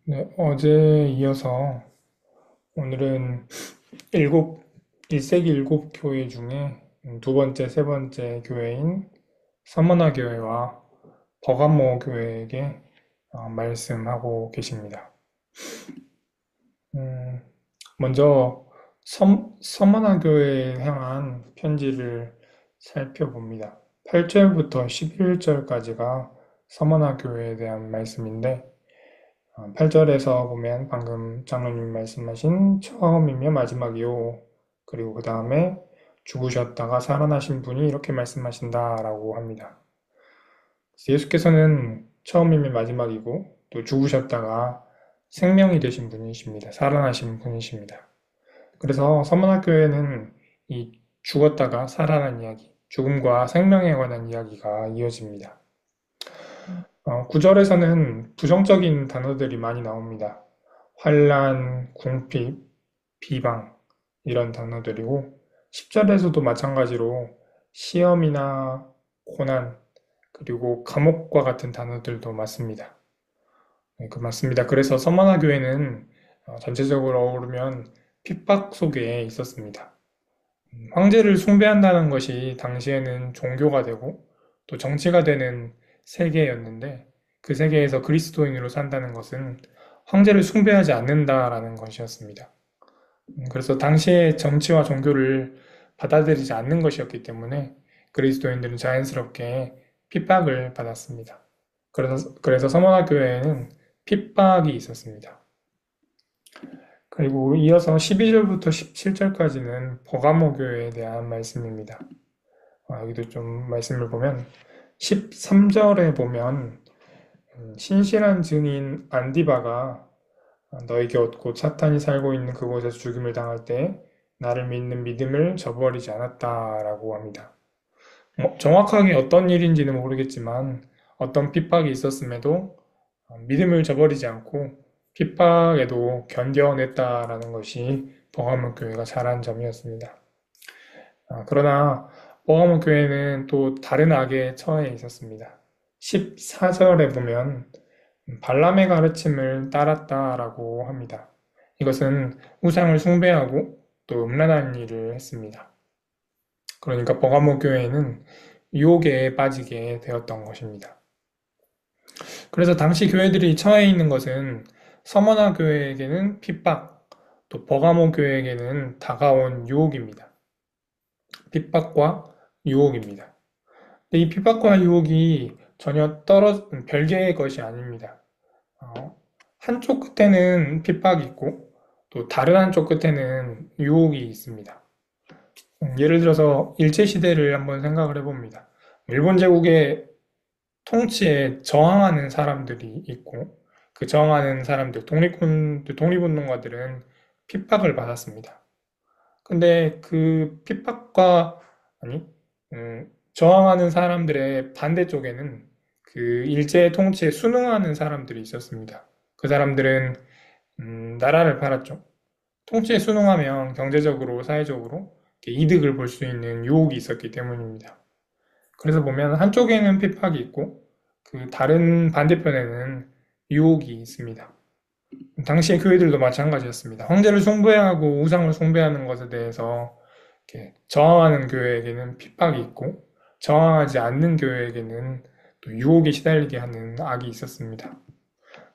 네, 어제 이어서 오늘은 일곱, 1세기 일곱 교회 중에 두 번째, 세 번째 교회인 서머나 교회와 버가모 교회에게 말씀하고 계십니다. 음, 먼저 서머나 교회에 향한 편지를 살펴봅니다. 8절부터 11절까지가 서머나 교회에 대한 말씀인데 8절에서 보면 방금 장로님 말씀하신 처음이며 마지막이요. 그리고 그 다음에 죽으셨다가 살아나신 분이 이렇게 말씀하신다라고 합니다. 예수께서는 처음이며 마지막이고 또 죽으셨다가 생명이 되신 분이십니다. 살아나신 분이십니다. 그래서 서문학교에는 이 죽었다가 살아난 이야기, 죽음과 생명에 관한 이야기가 이어집니다. 9절에서는 부정적인 단어들이 많이 나옵니다. 환란, 궁핍, 비방 이런 단어들이고 10절에서도 마찬가지로 시험이나 고난 그리고 감옥과 같은 단어들도 맞습니다. 네, 맞습니다. 그래서 서머나 교회는 전체적으로 어우르면 핍박 속에 있었습니다. 황제를 숭배한다는 것이 당시에는 종교가 되고 또 정치가 되는 세계였는데 그 세계에서 그리스도인으로 산다는 것은 황제를 숭배하지 않는다라는 것이었습니다. 그래서 당시의 정치와 종교를 받아들이지 않는 것이었기 때문에 그리스도인들은 자연스럽게 핍박을 받았습니다. 그래서 서머나 교회에는 핍박이 있었습니다. 그리고 이어서 12절부터 17절까지는 버가모 교회에 대한 말씀입니다. 여기도 좀 말씀을 보면 13절에 보면 신실한 증인 안디바가 너희 곁 곧 사탄이 살고 있는 그곳에서 죽임을 당할 때 나를 믿는 믿음을 저버리지 않았다라고 합니다. 정확하게 어떤 일인지는 모르겠지만 어떤 핍박이 있었음에도 믿음을 저버리지 않고 핍박에도 견뎌냈다라는 것이 버가모 교회가 잘한 점이었습니다. 그러나 버가모 교회는 또 다른 악에 처해 있었습니다. 14절에 보면 발람의 가르침을 따랐다라고 합니다. 이것은 우상을 숭배하고 또 음란한 일을 했습니다. 그러니까 버가모 교회는 유혹에 빠지게 되었던 것입니다. 그래서 당시 교회들이 처해 있는 것은 서머나 교회에게는 핍박, 또 버가모 교회에게는 다가온 유혹입니다. 핍박과 유혹입니다. 근데 이 핍박과 유혹이 전혀 별개의 것이 아닙니다. 한쪽 끝에는 핍박이 있고 또 다른 한쪽 끝에는 유혹이 있습니다. 예를 들어서 일제시대를 한번 생각을 해봅니다. 일본 제국의 통치에 저항하는 사람들이 있고 그 저항하는 사람들, 독립운동가들은 핍박을 받았습니다. 근데 그 핍박과, 아니, 저항하는 사람들의 반대쪽에는 그 일제 통치에 순응하는 사람들이 있었습니다. 그 사람들은 나라를 팔았죠. 통치에 순응하면 경제적으로, 사회적으로 이득을 볼 수 있는 유혹이 있었기 때문입니다. 그래서 보면 한쪽에는 핍박이 있고 그 다른 반대편에는 유혹이 있습니다. 당시의 교회들도 마찬가지였습니다. 황제를 숭배하고 우상을 숭배하는 것에 대해서 이렇게 저항하는 교회에게는 핍박이 있고 저항하지 않는 교회에게는 또 유혹에 시달리게 하는 악이 있었습니다.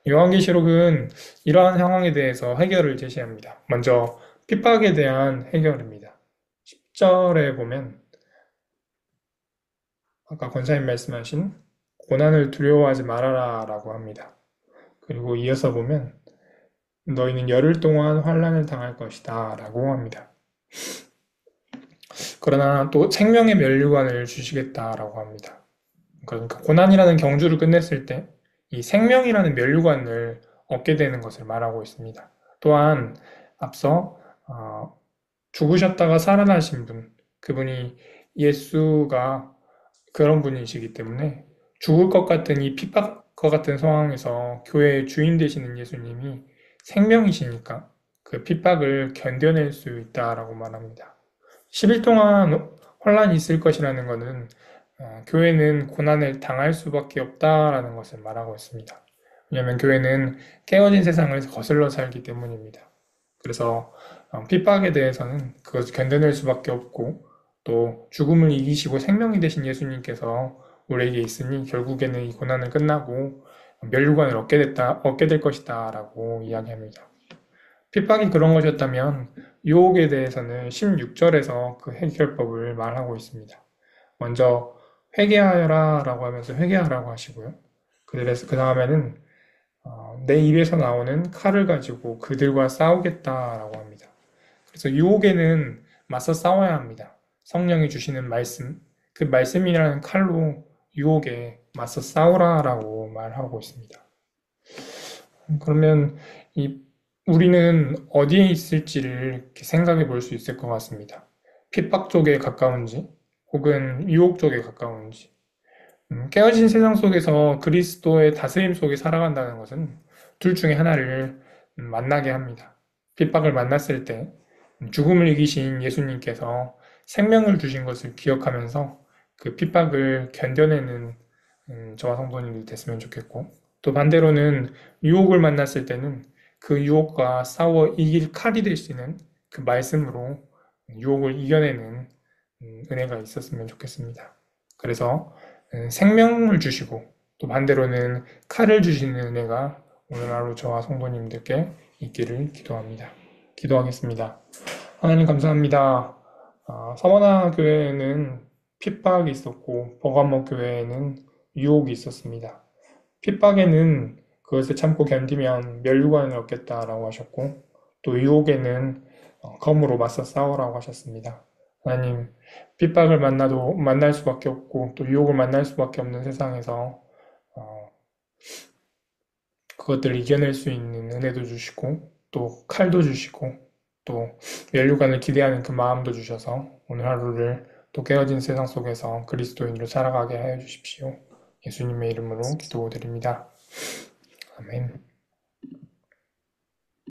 요한계시록은 이러한 상황에 대해서 해결을 제시합니다. 먼저 핍박에 대한 해결입니다. 10절에 보면 아까 권사님 말씀하신 고난을 두려워하지 말아라 라고 합니다. 그리고 이어서 보면 너희는 열흘 동안 환난을 당할 것이다 라고 합니다. 그러나 또 생명의 면류관을 주시겠다라고 합니다. 그러니까 고난이라는 경주를 끝냈을 때 이 생명이라는 면류관을 얻게 되는 것을 말하고 있습니다. 또한 앞서 죽으셨다가 살아나신 분, 그분이 예수가 그런 분이시기 때문에 죽을 것 같은 이 핍박과 같은 상황에서 교회의 주인 되시는 예수님이 생명이시니까 그 핍박을 견뎌낼 수 있다라고 말합니다. 10일 동안 혼란이 있을 것이라는 것은 교회는 고난을 당할 수밖에 없다라는 것을 말하고 있습니다. 왜냐하면 교회는 깨어진 세상을 거슬러 살기 때문입니다. 그래서 핍박에 대해서는 그것을 견뎌낼 수밖에 없고 또 죽음을 이기시고 생명이 되신 예수님께서 우리에게 있으니 결국에는 이 고난은 끝나고 면류관을 얻게 될 것이다 라고 이야기합니다. 핍박이 그런 것이었다면 유혹에 대해서는 16절에서 그 해결법을 말하고 있습니다. 먼저 회개하여라 라고 하면서 회개하라고 하시고요. 그래서 그 다음에는 내 입에서 나오는 칼을 가지고 그들과 싸우겠다라고 합니다. 그래서 유혹에는 맞서 싸워야 합니다. 성령이 주시는 말씀, 그 말씀이라는 칼로 유혹에 맞서 싸우라라고 말하고 있습니다. 그러면 우리는 어디에 있을지를 이렇게 생각해 볼 수 있을 것 같습니다. 핍박 쪽에 가까운지, 혹은 유혹 쪽에 가까운지. 깨어진 세상 속에서 그리스도의 다스림 속에 살아간다는 것은 둘 중에 하나를 만나게 합니다. 핍박을 만났을 때 죽음을 이기신 예수님께서 생명을 주신 것을 기억하면서 그 핍박을 견뎌내는 저와 성도님들 됐으면 좋겠고, 또 반대로는 유혹을 만났을 때는 그 유혹과 싸워 이길 칼이 될 수 있는 그 말씀으로 유혹을 이겨내는 은혜가 있었으면 좋겠습니다. 그래서 생명을 주시고 또 반대로는 칼을 주시는 은혜가 오늘 하루 저와 성도님들께 있기를 기도합니다. 기도하겠습니다. 하나님 감사합니다. 서머나 교회에는 핍박이 있었고 버가모 교회에는 유혹이 있었습니다. 핍박에는 그것을 참고 견디면 면류관을 얻겠다라고 하셨고 또 유혹에는 검으로 맞서 싸우라고 하셨습니다. 하나님, 핍박을 만날 수밖에 없고 또 유혹을 만날 수밖에 없는 세상에서 그것들을 이겨낼 수 있는 은혜도 주시고 또 칼도 주시고 또 면류관을 기대하는 그 마음도 주셔서 오늘 하루를 또 깨어진 세상 속에서 그리스도인으로 살아가게 하여 주십시오. 예수님의 이름으로 기도드립니다. 아멘.